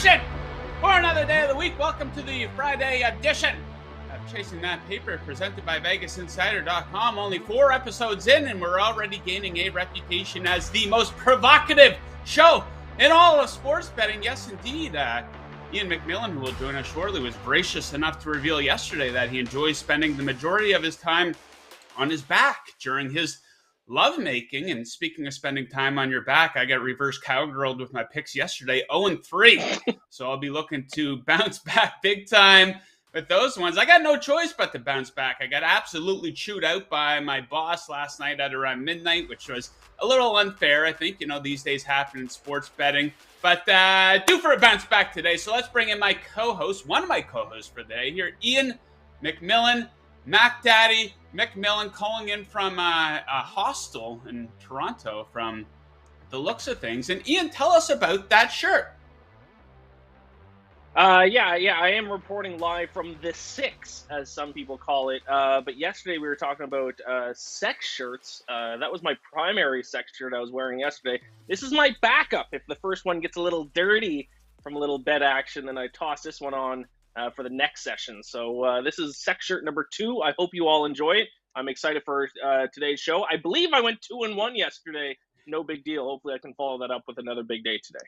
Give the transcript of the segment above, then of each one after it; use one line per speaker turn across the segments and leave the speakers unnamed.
action for another day of the week. Welcome to the Friday edition of Chasing That Paper, presented by VegasInsider.com. Only 4 episodes in, and we're already gaining a reputation as the most provocative show in all of sports betting. Yes, indeed. Ian McMillan, who will join us shortly, was gracious enough to reveal yesterday that he enjoys spending the majority of his time on his back during his lovemaking. And speaking of spending time on your back, I got reverse cowgirled with my picks yesterday, 0-3. So I'll be looking to bounce back big time with those ones. I got no choice but to bounce back. I got absolutely chewed out by my boss last night at around midnight, which was a little unfair. I think, these days happen in sports betting. But due for a bounce back today. So let's bring in my co-host, one of my co-hosts for the day here, Ian McMillan, Mac Daddy McMillan, calling in from a hostel in Toronto from the looks of things. And Ian, tell us about that shirt.
Yeah, I am reporting live from the 6, as some people call it. But yesterday we were talking about sex shirts. That was my primary sex shirt I was wearing yesterday. This is my backup. If the first one gets a little dirty from a little bet action, then I toss this one on for the next session. So this is sex shirt number 2. I hope you all enjoy it. I'm excited for today's show. I believe I went 2-1 yesterday. No big deal. Hopefully I can follow that up with another big day today.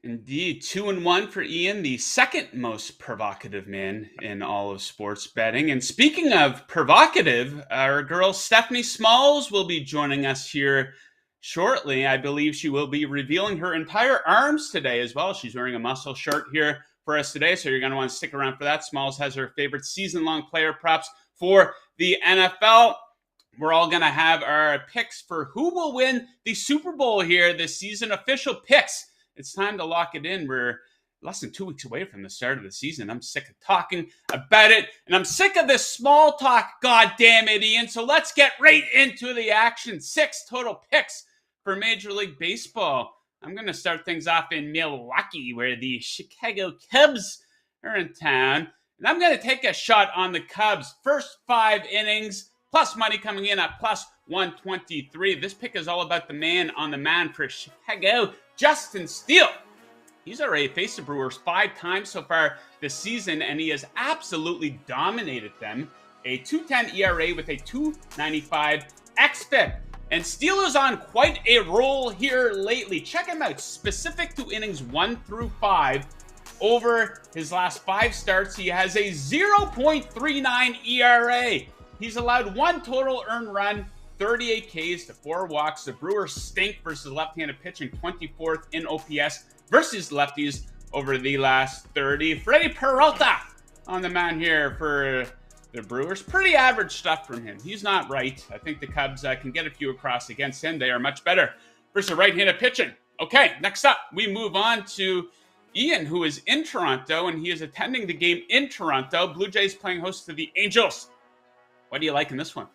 Indeed, 2-1 for Ian, the second most provocative man in all of sports betting. And speaking of provocative, our girl Stephanie Smalls will be joining us here shortly. I believe she will be revealing her entire arms today as well. She's wearing a muscle shirt here for us today, so you're going to want to stick around for that. Smalls has her favorite season-long player props for the NFL. We're all going to have our picks for who will win the Super Bowl here this season, official picks. It's time to lock it in. We're less than 2 weeks away from the start of the season. I'm sick of talking about it, and I'm sick of this small talk, God damn it, Ian. So let's get right into the action. 6 total picks for Major League Baseball. I'm going to start things off in Milwaukee, where the Chicago Cubs are in town. And I'm going to take a shot on the Cubs. First 5 innings, plus money coming in at plus 123. This pick is all about the man on the mound for Chicago, Justin Steele. He's already faced the Brewers 5 times so far this season, and he has absolutely dominated them. A 2.10 ERA with a 2.95 xFIP. And Steele is on quite a roll here lately. Check him out. Specific to innings 1 through 5. Over his last 5 starts, he has a 0.39 ERA. He's allowed 1 total earned run, 38 Ks to 4 walks. The Brewers stink versus left-handed pitching, 24th in OPS versus lefties over the last 30. Freddie Peralta on the mound here for the Brewers. Pretty average stuff from him. He's not right. I think the Cubs can get a few across against him. They are much better versus right-handed pitching. Okay, next up, we move on to Ian, who is in Toronto, and he is attending the game in Toronto. Blue Jays playing host to the Angels. What do you like in this one?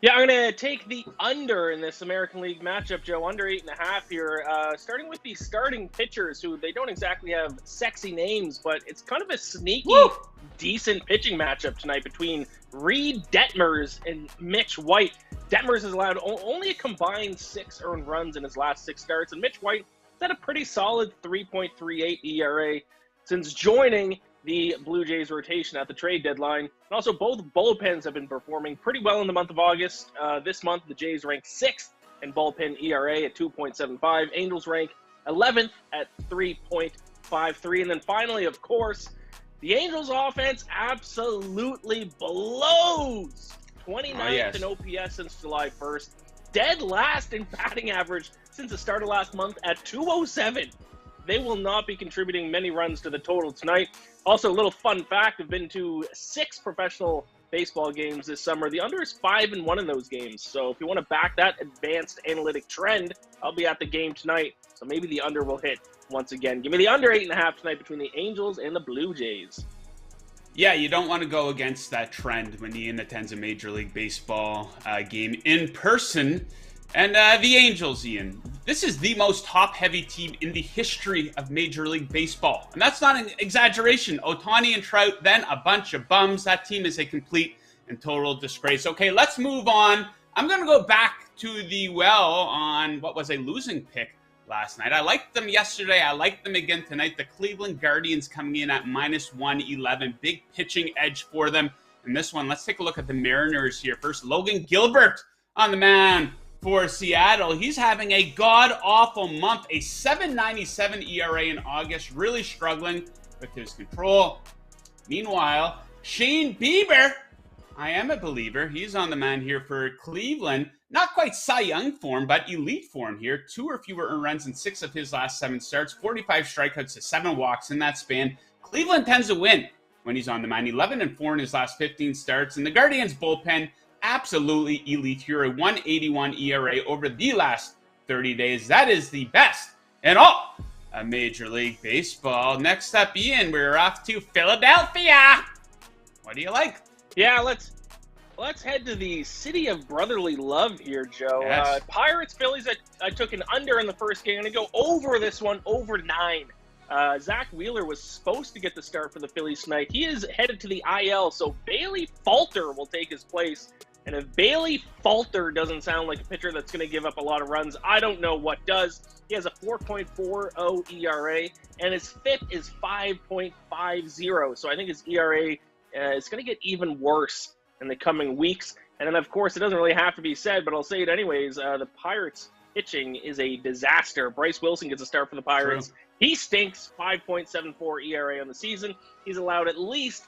Yeah, I'm going to take the under in this American League matchup, Joe. Under 8.5 here. Starting with the starting pitchers, who they don't exactly have sexy names, but it's kind of a sneaky, decent pitching matchup tonight between Reed Detmers and Mitch White. Detmers has allowed only a combined 6 earned runs in his last 6 starts, and Mitch White has had a pretty solid 3.38 ERA since joining the Blue Jays rotation at the trade deadline. And also, both bullpens have been performing pretty well in the month of August. This month, the Jays rank 6th in bullpen ERA at 2.75. Angels rank 11th at 3.53. And then finally, of course, the Angels offense absolutely blows. 29th in OPS since July 1st. Dead last in batting average since the start of last month at 207. They will not be contributing many runs to the total tonight. Also, a little fun fact, I've been to 6 professional baseball games this summer. The under is 5-1 in those games. So if you want to back that advanced analytic trend, I'll be at the game tonight. So maybe the under will hit once again. Give me the under 8.5 tonight between the Angels and the Blue Jays.
Yeah, you don't want to go against that trend when Ian attends a Major League Baseball game in person. And the Angels, Ian, this is the most top-heavy team in the history of Major League Baseball. And that's not an exaggeration. Ohtani and Trout, then a bunch of bums. That team is a complete and total disgrace. Okay, let's move on. I'm going to go back to the well on what was a losing pick last night. I liked them yesterday. I liked them again tonight. The Cleveland Guardians coming in at -111. Big pitching edge for them. And this one, let's take a look at the Mariners here. First, Logan Gilbert on the mound for Seattle. He's having a god-awful month. A 7.97 ERA in August. Really struggling with his control. Meanwhile, Shane Bieber, I am a believer. He's on the mound here for Cleveland. Not quite Cy Young form, but elite form here. 2 or fewer earned runs in 6 of his last 7 starts. 45 strikeouts to 7 walks in that span. Cleveland tends to win when he's on the mound. 11-4 in his last 15 starts. And the Guardians bullpen, absolutely elite here. A 1.81 ERA over the last 30 days. That is the best in all of Major League Baseball. Next up, Ian, we're off to Philadelphia. What do you like?
Yeah, let's head to the city of brotherly love here, Joe.
Yes.
Pirates, Phillies, I took an under in the first game. I'm going to go over this one, over 9. Zach Wheeler was supposed to get the start for the Phillies tonight. He is headed to the IL, so Bailey Falter will take his place. And if Bailey Falter doesn't sound like a pitcher that's going to give up a lot of runs, I don't know what does. He has a 4.40 ERA, and his FIP is 5.50. So I think his ERA is going to get even worse in the coming weeks. And then, of course, it doesn't really have to be said, but I'll say it anyways. The Pirates pitching is a disaster. Bryce Wilson gets a start for the Pirates. True. He stinks. 5.74 ERA on the season. He's allowed at least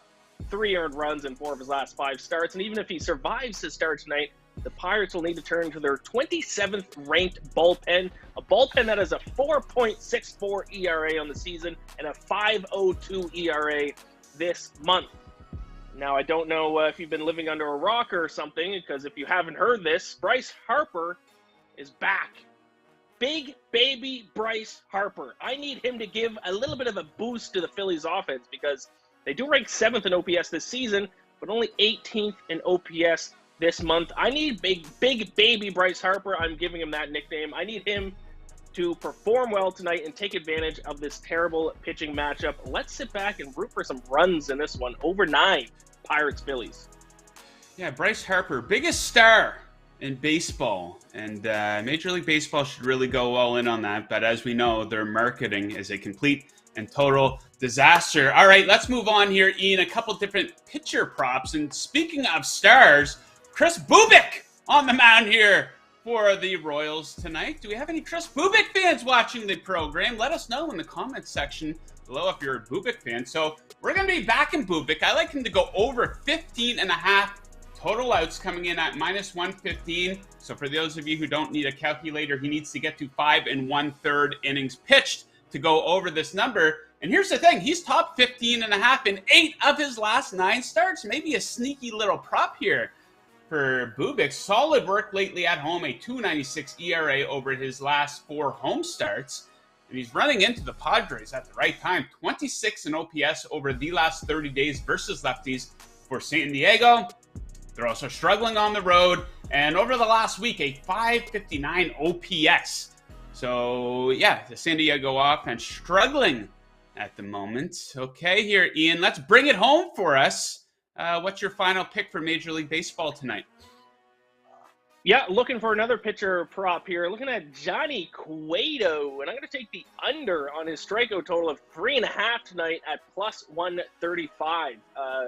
3 earned runs in 4 of his last 5 starts. And even if he survives his start tonight, the Pirates will need to turn to their 27th ranked bullpen, a bullpen that has a 4.64 ERA on the season and a 5.02 ERA this month. Now, I don't know if you've been living under a rock or something, because if you haven't heard this, Bryce Harper is back. Big baby Bryce Harper. I need him to give a little bit of a boost to the Phillies offense, because they do rank 7th in OPS this season, but only 18th in OPS this month. I need big baby Bryce Harper. I'm giving him that nickname. I need him to perform well tonight and take advantage of this terrible pitching matchup. Let's sit back and root for some runs in this one. Over 9, Pirates, Phillies.
Yeah, Bryce Harper, biggest star in baseball. And Major League Baseball should really go all in on that. But as we know, their marketing is a complete and total disaster. All right, let's move on here, Ian. A couple different pitcher props. And speaking of stars, Kris Bubic on the mound here for the Royals tonight. Do we have any Kris Bubic fans watching the program? Let us know in the comments section below if you're a Bubic fan. So we're going to be back in Bubic. I like him to go over 15.5 total outs, coming in at -115. So for those of you who don't need a calculator, he needs to get to 5 1/3 innings pitched to go over this number. And here's the thing, he's top 15.5 in 8 of his last 9 starts. Maybe a sneaky little prop here for Bubic. Solid work lately at home, a 2.96 ERA over his last 4 home starts. And he's running into the Padres at the right time. 26 in OPS over the last 30 days versus lefties for San Diego. They're also struggling on the road. And over the last week, a 5.59 OPS. So, yeah, the San Diego offense struggling at the moment. Okay, here, Ian, let's bring it home for us. What's your final pick for Major League Baseball tonight?
Yeah, looking for another pitcher prop here. Looking at Johnny Cueto, and I'm going to take the under on his strikeout total of 3.5 tonight at +135.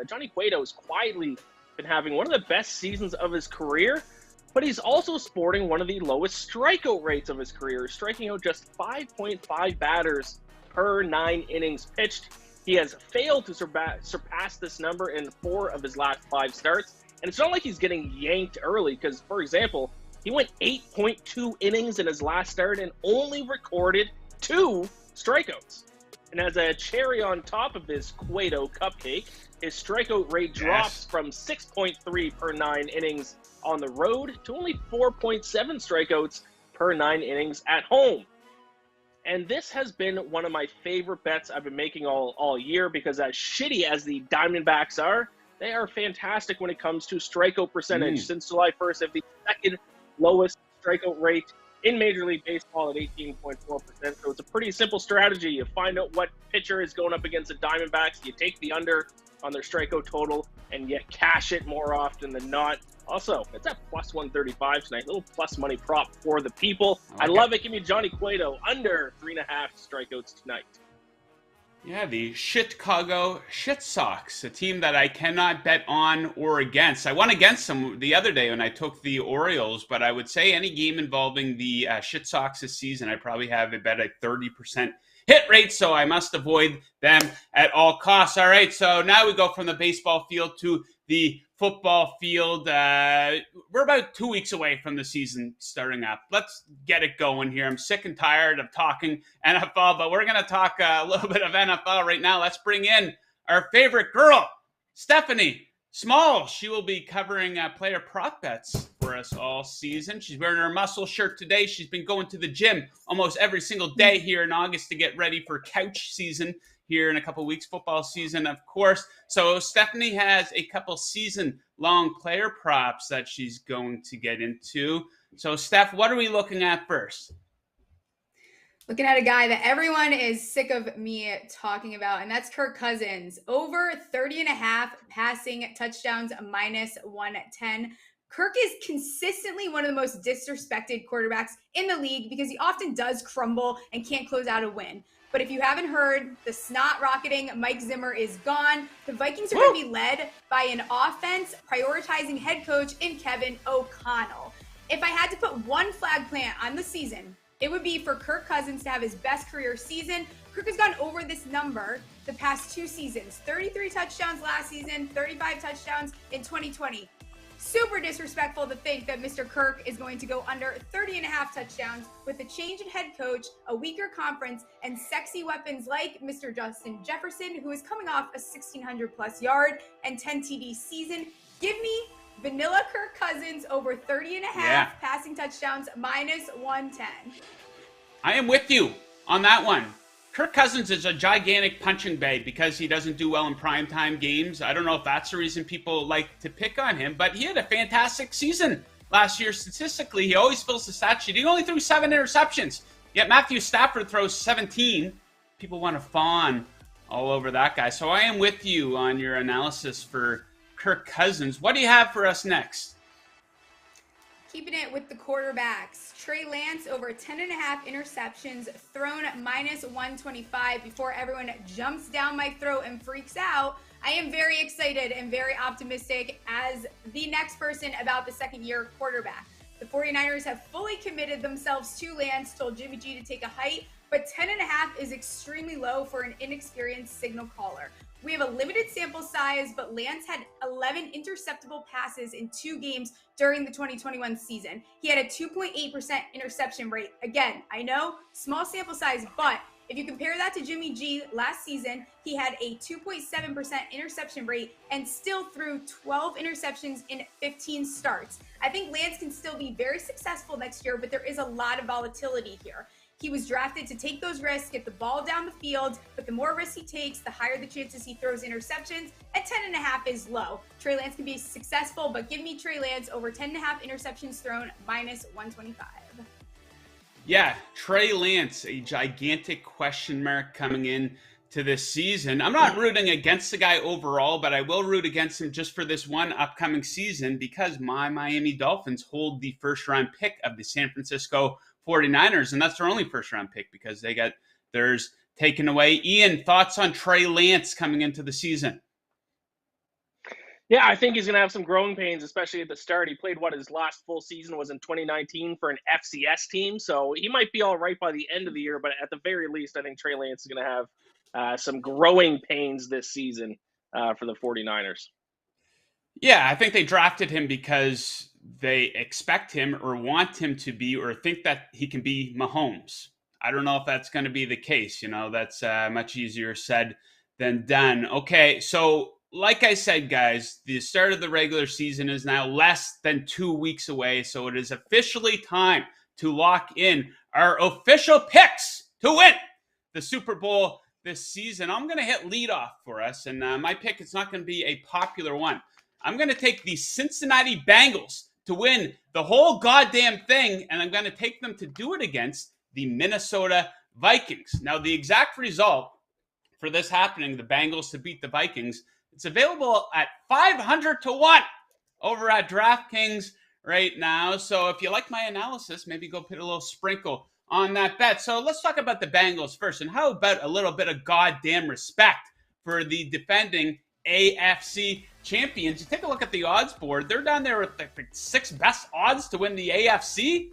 Johnny Cueto has quietly been having one of the best seasons of his career, but he's also sporting one of the lowest strikeout rates of his career, striking out just 5.5 batters per 9 innings pitched. He has failed to surpass this number in 4 of his last 5 starts. And it's not like he's getting yanked early, because, for example, he went 8.2 innings in his last start and only recorded 2 strikeouts. And as a cherry on top of this Cueto cupcake, his strikeout rate drops from 6.3 per 9 innings on the road to only 4.7 strikeouts per 9 innings at home. And this has been one of my favorite bets I've been making all year, because as shitty as the Diamondbacks are, they are fantastic when it comes to strikeout percentage. Since July 1st, they have the second lowest strikeout rate in Major League Baseball at 18.4%. So it's a pretty simple strategy. You find out what pitcher is going up against the Diamondbacks, you take the under on their strikeout total, and you cash it more often than not. Also, it's at plus 135 tonight. Little plus money prop for the people. I
like
love it. Give me Johnny Cueto under 3.5 strikeouts tonight.
Yeah, the Chicago Shit Sox, a team that I cannot bet on or against. I won against them the other day when I took the Orioles, but I would say any game involving the Shit Sox this season, I probably have a bet at 30% hit rate, so I must avoid them at all costs. All right, so now we go from the baseball field to the football field. We're about 2 weeks away from the season starting up. Let's get it going here. I'm sick and tired of talking NFL, but we're going to talk a little bit of NFL right now. Let's bring in our favorite girl, Stephanie Smalls. She will be covering player prop bets for us all season. She's wearing her muscle shirt today. She's been going to the gym almost every single day here in August to get ready for couch season here in a couple weeks, football season, of course. So Stephanie has a couple season-long player props that she's going to get into. So, Steph, what are we looking at first?
Looking at a guy that everyone is sick of me talking about, and that's Kirk Cousins. Over 30.5 passing touchdowns, minus 110. Kirk is consistently one of the most disrespected quarterbacks in the league because he often does crumble and can't close out a win. But if you haven't heard, the snot rocketing Mike Zimmer is gone. The Vikings are going to be led by an offense prioritizing head coach in Kevin O'Connell. If I had to put one flag plant on the season, it would be for Kirk Cousins to have his best career season. Kirk has gone over this number the past 2 seasons. 33 touchdowns last season, 35 touchdowns in 2020. Super disrespectful to think that Mr. Kirk is going to go under 30.5 touchdowns with a change in head coach, a weaker conference, and sexy weapons like Mr. Justin Jefferson, who is coming off a 1,600 plus yard and 10 TD season. Give me vanilla Kirk Cousins over 30.5 passing touchdowns, minus 110.
I am with you on that one. Kirk Cousins is a gigantic punching bag because he doesn't do well in primetime games. I don't know if that's the reason people like to pick on him, but he had a fantastic season last year statistically. He always fills the stat sheet. He only threw 7 interceptions, yet Matthew Stafford throws 17. People want to fawn all over that guy. So I am with you on your analysis for Kirk Cousins. What do you have for us next?
Keeping it with the quarterbacks. Trey Lance over 10.5 interceptions, thrown minus 125 before everyone jumps down my throat and freaks out. I am very excited and very optimistic as the next person about the second-year quarterback. The 49ers have fully committed themselves to Lance, told Jimmy G to take a height, but 10.5 is extremely low for an inexperienced signal caller. We have a limited sample size, but Lance had 11 interceptable passes in 2 games during the 2021 season. He had a 2.8% interception rate. Again, I know, small sample size, but if you compare that to Jimmy G last season, he had a 2.7% interception rate and still threw 12 interceptions in 15 starts. I think Lance can still be very successful next year, but there is a lot of volatility here. He was drafted to take those risks, get the ball down the field, but the more risks he takes, the higher the chances he throws interceptions, and 10.5 is low. Trey Lance can be successful, but give me Trey Lance over 10.5 interceptions thrown, minus 125.
Yeah, Trey Lance, a gigantic question mark coming in to this season. I'm not rooting against the guy overall, but I will root against him just for this one upcoming season because my Miami Dolphins hold the first-round pick of the San Francisco 49ers, and that's their only first-round pick because they got theirs taken away. Ian, thoughts on Trey Lance coming into the season?
Yeah, I think he's going to have some growing pains, especially at the start. He played his last full season was in 2019 for an FCS team, so he might be all right by the end of the year, but at the very least, I think Trey Lance is going to have some growing pains this season for the 49ers.
Yeah, I think they drafted him because they expect him or want him to be or think that he can be Mahomes. I don't know if that's going to be the case. You know, that's much easier said than done. Okay, so like I said, guys, the start of the regular season is now less than 2 weeks away, so it is officially time to lock in our official picks to win the Super Bowl this season. I'm going to hit leadoff for us, and my pick is not going to be a popular one. I'm going to take the Cincinnati Bengals to win the whole goddamn thing, and I'm going to take them to do it against the Minnesota Vikings. Now, the exact result for this happening, the Bengals to beat the Vikings, it's available at 500 to 1 over at DraftKings right now. So if you like my analysis, maybe go put a little sprinkle on that bet. So let's talk about the Bengals first. And how about a little bit of goddamn respect for the defending AFC champions? You take a look at the odds board. They're down there with the 6 best odds to win the AFC,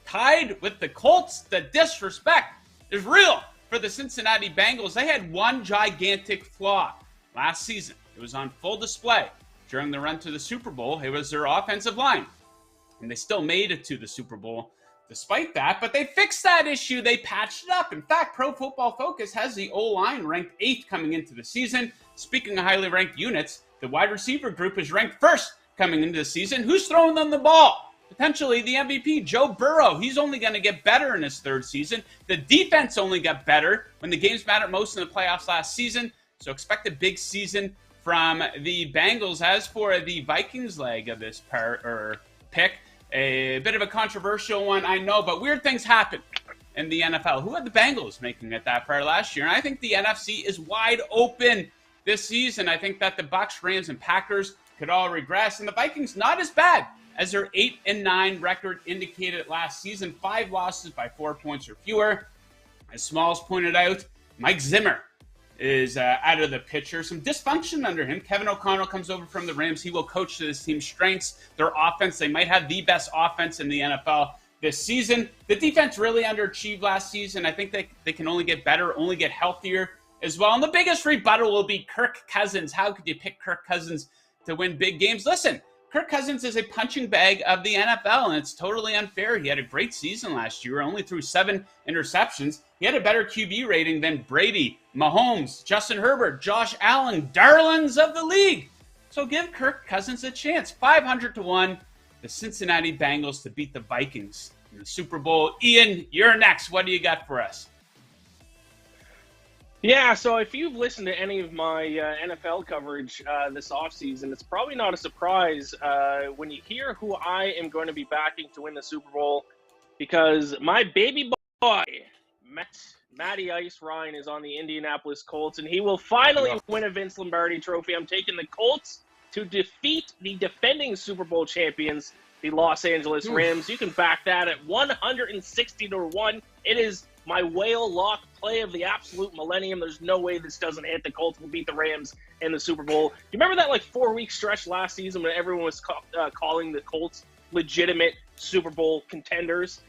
tied with the Colts. The disrespect is real for the Cincinnati Bengals. They had one gigantic flaw last season. It was on full display during the run to the Super Bowl. It was their offensive line. And they still made it to the Super Bowl despite that. But they fixed that issue. They patched it up. In fact, Pro Football Focus has the O-line ranked 8th coming into the season. Speaking of highly ranked units, the wide receiver group is ranked 1st coming into the season. Who's throwing them the ball? Potentially the MVP, Joe Burrow. He's only going to get better in his 3rd season. The defense only got better when the games mattered most in the playoffs last season. So expect a big season from the Bengals. As for the Vikings leg of this pick, a bit of a controversial one, I know, but weird things happen in the NFL. Who had the Bengals making it that far last year? And I think the NFC is wide open this season. I think that the Bucs, Rams, and Packers could all regress, and the Vikings not as bad as their 8-9 record indicated last season. 5 losses by 4 points or fewer. As Smalls pointed out, Mike Zimmer is out of the picture. Some dysfunction under him. Kevin O'Connell comes over from the Rams. He will coach to this team's strengths. Their offense, they might have the best offense in the NFL this season. The defense really underachieved last season. I think they can only get better, only get healthier as well. And the biggest rebuttal will be Kirk Cousins. How could you pick Kirk Cousins to win big games? Listen, Kirk Cousins is a punching bag of the NFL, and it's totally unfair. He had a great season last year, only threw 7 interceptions. He had a better QB rating than Brady, Mahomes, Justin Herbert, Josh Allen, darlings of the league. So give Kirk Cousins a chance. 500 to 1, the Cincinnati Bengals to beat the Vikings in the Super Bowl. Ian, you're next. What do you got for us?
Yeah, so if you've listened to any of my NFL coverage this offseason, it's probably not a surprise when you hear who I am going to be backing to win the Super Bowl, because my baby boy, Matty Ice Ryan, is on the Indianapolis Colts, and he will finally win a Vince Lombardi trophy. I'm taking the Colts to defeat the defending Super Bowl champions, the Los Angeles Rams. You can back that at 160 to 1. It is my whale lock play of the absolute millennium. There's no way this doesn't hit. The Colts will beat the Rams in the Super Bowl. You remember that 4-week stretch last season when everyone was calling the Colts legitimate Super Bowl contenders?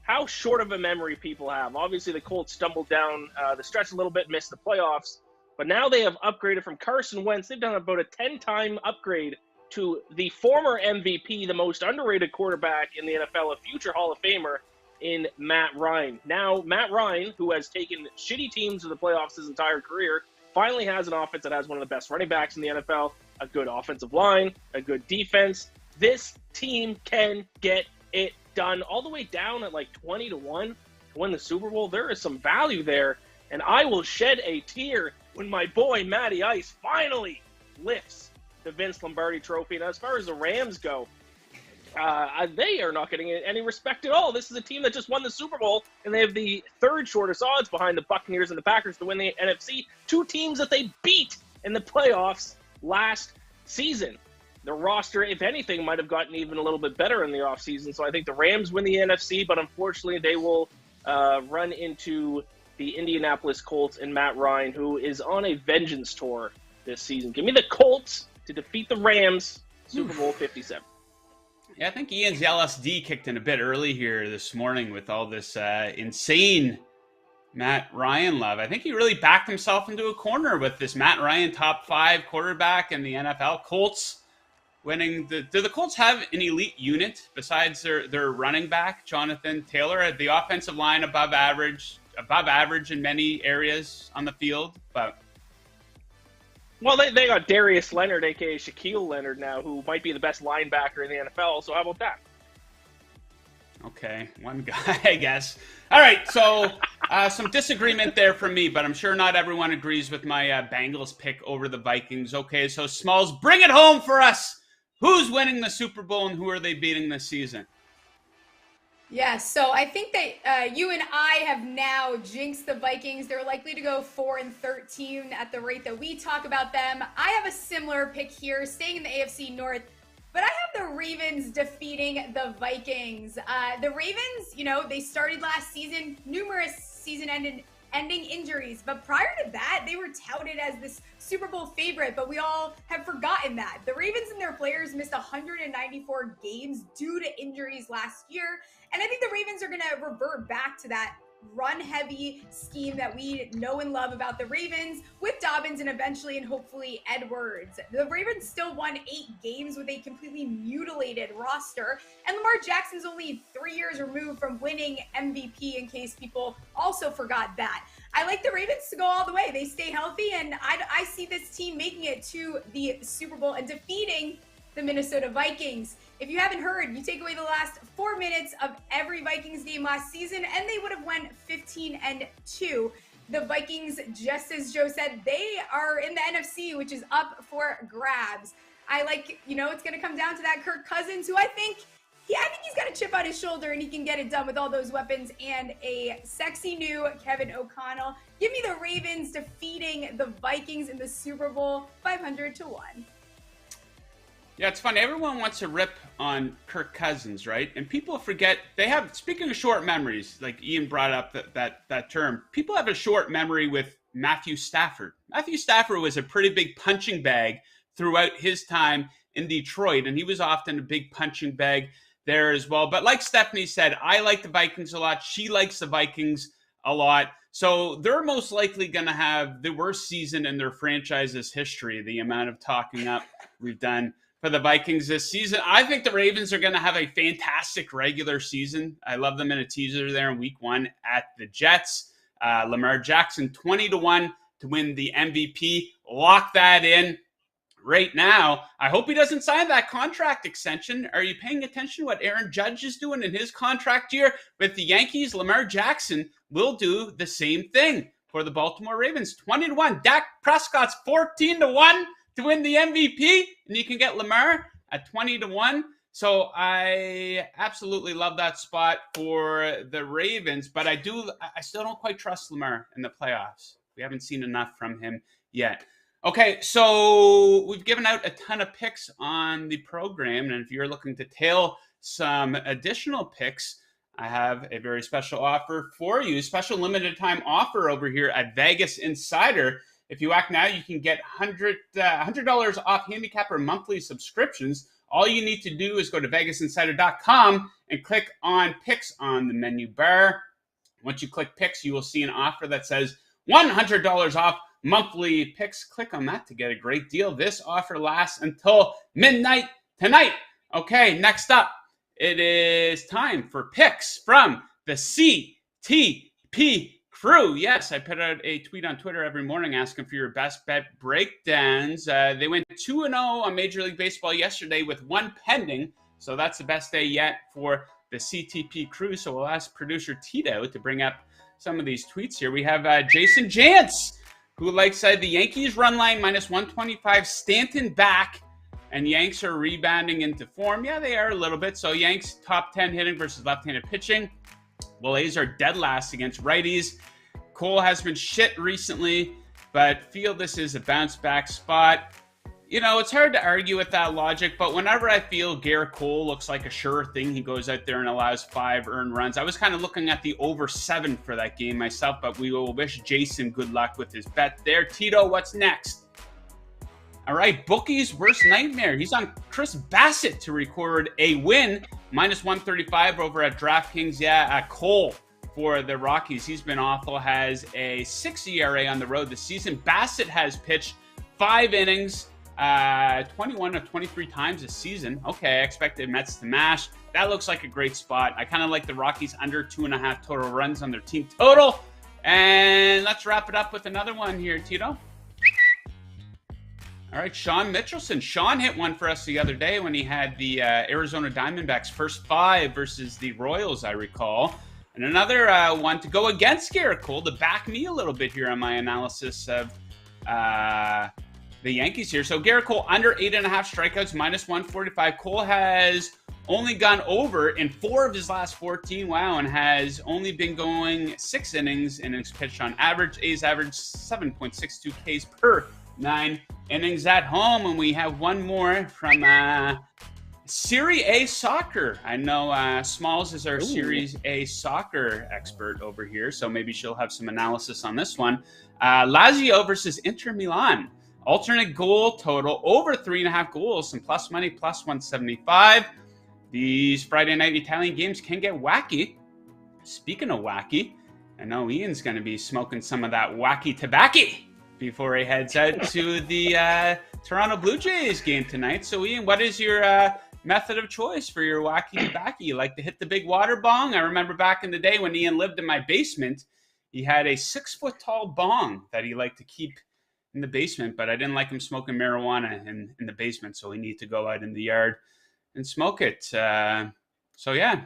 How short of a memory people have. Obviously, the Colts stumbled down the stretch a little bit, missed the playoffs, but now they have upgraded from Carson Wentz. They've done about a 10-time upgrade to the former MVP, the most underrated quarterback in the NFL, a future Hall of Famer in Matt Ryan. Now, Matt Ryan, who has taken shitty teams to the playoffs his entire career, finally has an offense that has one of the best running backs in the NFL, a good offensive line, a good defense. This team can get it done all the way down at 20 to 1 to win the Super Bowl. There is some value there, and I will shed a tear when my boy Matty Ice finally lifts the Vince Lombardi trophy. And as far as the Rams go, they are not getting any respect at all. This is a team that just won the Super Bowl, and they have the 3rd shortest odds behind the Buccaneers and the Packers to win the NFC. 2 teams that they beat in the playoffs last season. The roster, if anything, might have gotten even a little bit better in the offseason. So I think the Rams win the NFC, but unfortunately they will run into the Indianapolis Colts and Matt Ryan, who is on a vengeance tour this season. Give me the Colts to defeat the Rams, Super Bowl 57.
Yeah, I think Ian's LSD kicked in a bit early here this morning with all this insane Matt Ryan love. I think he really backed himself into a corner with this Matt Ryan top 5 quarterback in the NFL. Colts winning. Do the Colts have an elite unit besides their running back, Jonathan Taylor? The offensive line above average in many areas on the field, but...
Well, they got Darius Leonard, a.k.a. Shaquille Leonard now, who might be the best linebacker in the NFL, so how about that?
Okay, one guy, I guess. All right, so some disagreement there from me, but I'm sure not everyone agrees with my Bengals pick over the Vikings. Okay, so Smalls, bring it home for us. Who's winning the Super Bowl and who are they beating this season?
Yes, so I think that you and I have now jinxed the Vikings. They're likely to go 4-13 at the rate that we talk about them. I have a similar pick here, staying in the AFC North. But I have the Ravens defeating the Vikings. The Ravens, they started last season, numerous season-ending injuries. But prior to that, they were touted as this Super Bowl favorite, but we all have forgotten that. The Ravens and their players missed 194 games due to injuries last year. And I think the Ravens are going to revert back to that run-heavy scheme that we know and love about the Ravens with Dobbins and eventually and hopefully Edwards. The Ravens still won 8 games with a completely mutilated roster, and Lamar Jackson's only 3 years removed from winning MVP, in case people also forgot that. I like the Ravens to go all the way. They stay healthy, and I see this team making it to the Super Bowl and defeating the Minnesota Vikings. If you haven't heard, you take away the last 4 minutes of every Vikings game last season, and they would have won 15-2. The Vikings, just as Joe said, they are in the NFC, which is up for grabs. I like, it's going to come down to that Kirk Cousins, who I think he's got a chip on his shoulder, and he can get it done with all those weapons and a sexy new Kevin O'Connell. Give me the Ravens defeating the Vikings in the Super Bowl 500-1.
Yeah, it's funny. Everyone wants to rip on Kirk Cousins, right? And people forget speaking of short memories, like Ian brought up that term, people have a short memory with Matthew Stafford. Matthew Stafford was a pretty big punching bag throughout his time in Detroit, and he was often a big punching bag there as well. But like Stephanie said, I like the Vikings a lot. She likes the Vikings a lot. So they're most likely going to have the worst season in their franchise's history, the amount of talking up we've done for the Vikings this season. I think the Ravens are going to have a fantastic regular season. I love them in a teaser there in week 1 at the Jets. Lamar Jackson, 20-1 to win the MVP. Lock that in right now. I hope he doesn't sign that contract extension. Are you paying attention to what Aaron Judge is doing in his contract year with the Yankees? Lamar Jackson will do the same thing for the Baltimore Ravens. 20-1. Dak Prescott's 14-1 to win the MVP, and you can get Lamar at 20-1. So I absolutely love that spot for the Ravens, but I still don't quite trust Lamar in the playoffs. We haven't seen enough from him yet. Okay, so we've given out a ton of picks on the program, and if you're looking to tail some additional picks, I have a very special offer for you, special limited time offer over here at VegasInsider. If you act now, you can get $100 off Handicapper monthly subscriptions. All you need to do is go to VegasInsider.com and click on Picks on the menu bar. Once you click Picks, you will see an offer that says $100 off monthly picks. Click on that to get a great deal. This offer lasts until midnight tonight. Okay, next up, it is time for picks from the CTP crew. Yes, I put out a tweet on Twitter every morning asking for your best bet breakdowns. They went 2-0 on Major League Baseball yesterday with 1 pending. So that's the best day yet for the CTP crew. So we'll ask producer Tito to bring up some of these tweets here. We have Jason Jantz, who likes the Yankees run line minus 125, Stanton back, and Yanks are rebounding into form. Yeah, they are a little bit. So Yanks top 10 hitting versus left-handed pitching. Well, A's are dead last against righties. Cole has been shit recently, but feel this is a bounce back spot. It's hard to argue with that logic, but whenever I feel Garrett Cole looks like a sure thing, he goes out there and allows 5 earned runs. I was kind of looking at the over 7 for that game myself, but we will wish Jason good luck with his bet there. Tito, what's next? All right, Bookie's worst nightmare. He's on Chris Bassett to record a win, minus 135 over at DraftKings. Yeah, Cole for the Rockies. He's been awful, has a 6 ERA on the road this season. Bassett has pitched 5 innings, 21 of 23 times this season. Okay, I expected Mets to mash. That looks like a great spot. I kind of like the Rockies under 2.5 total runs on their team total. And let's wrap it up with another one here, Tito. All right, Sean Mitchelson. Sean hit one for us the other day when he had the Arizona Diamondbacks first 5 versus the Royals, I recall. And another one to go against Garrett Cole to back me a little bit here on my analysis of the Yankees here. So Garrett Cole under 8.5 strikeouts, minus 145. Cole has only gone over in 4 of his last 14. Wow, and has only been going 6 innings pitched on average. A's average 7.62 Ks per 9 innings at home. And we have one more from Serie A soccer. I know Smalls is our
Ooh.
Series A soccer expert over here, so maybe she'll have some analysis on this one. Lazio versus Inter Milan. Alternate goal total over 3.5 goals. Some plus money, plus 175. These Friday night Italian games can get wacky. Speaking of wacky, I know Ian's going to be smoking some of that wacky tobacco before he heads out to the Toronto Blue Jays game tonight. So, Ian, what is your method of choice for your wacky tobacco? You like to hit the big water bong? I remember back in the day when Ian lived in my basement, he had a 6-foot-tall bong that he liked to keep in the basement, but I didn't like him smoking marijuana in the basement, so he needed to go out in the yard and smoke it. So, yeah,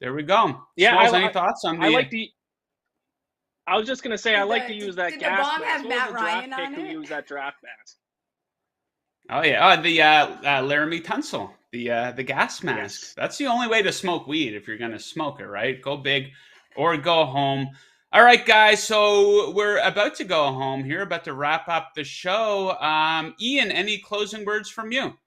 there we go.
Yeah,
Smalls, any thoughts on the...
I was just going to say, I like to use that
did
gas
the bomb
mask.
have Matt Ryan on
Who
it?
used that draft mask?
Oh, yeah. The Laramie Tunsil, the gas mask.
Yes.
That's the only way to smoke weed if you're going to smoke it, right? Go big or go home. All right, guys. So we're about to go home here, about to wrap up the show. Ian, any closing words from you?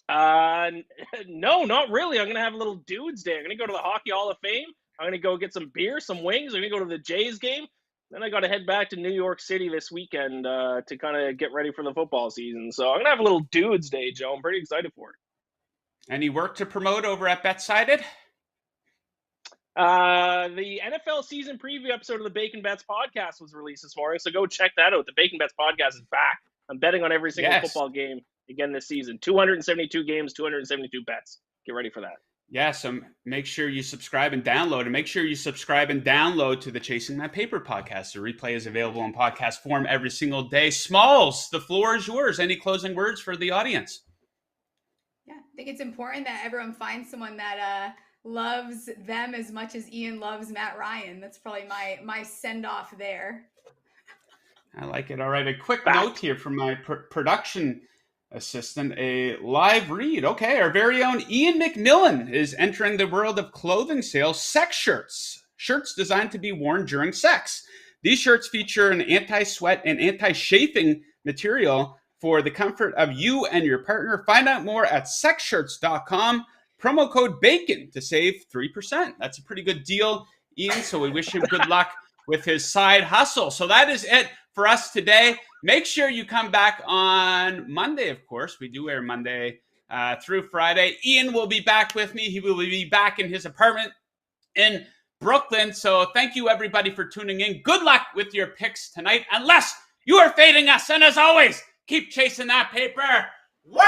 No, not really. I'm going to have a little dudes day. I'm going to go to the Hockey Hall of Fame. I'm going to go get some beer, some wings. I'm going to go to the Jays game. Then I got to head back to New York City this weekend to kind of get ready for the football season. So I'm going to have a little dudes day, Joe. I'm pretty excited for it.
Any work to promote over at BetSided?
The NFL season preview episode of the Bacon Bets podcast was released this morning. So go check that out. The Bacon Bets podcast is back. I'm betting on every single football game again this season. 272 games, 272 bets. Get ready for that.
Yeah, so make sure you subscribe and download. And make sure you subscribe and download to the Chasing That Paper podcast. The replay is available in podcast form every single day. Smalls, the floor is yours. Any closing words for the audience?
Yeah, I think it's important that everyone finds someone that loves them as much as Ian loves Matt Ryan. That's probably my send-off there.
I like it. All right, a quick note here from my production assistant, a live read. Okay, our very own Ian McMillan is entering the world of clothing sales, sex shirts designed to be worn during sex. These shirts feature an anti-sweat and anti-chafing material for the comfort of you and your partner. Find out more at sexshirts.com. Promo code BACON to save 3%. That's a pretty good deal, Ian, so we wish him good luck with his side hustle. So that is it for us today. Make sure you come back on Monday, of course. We do air Monday through Friday. Ian will be back with me. He will be back in his apartment in Brooklyn. So thank you, everybody, for tuning in. Good luck with your picks tonight, unless you are fading us. And as always, keep chasing that paper. Woo!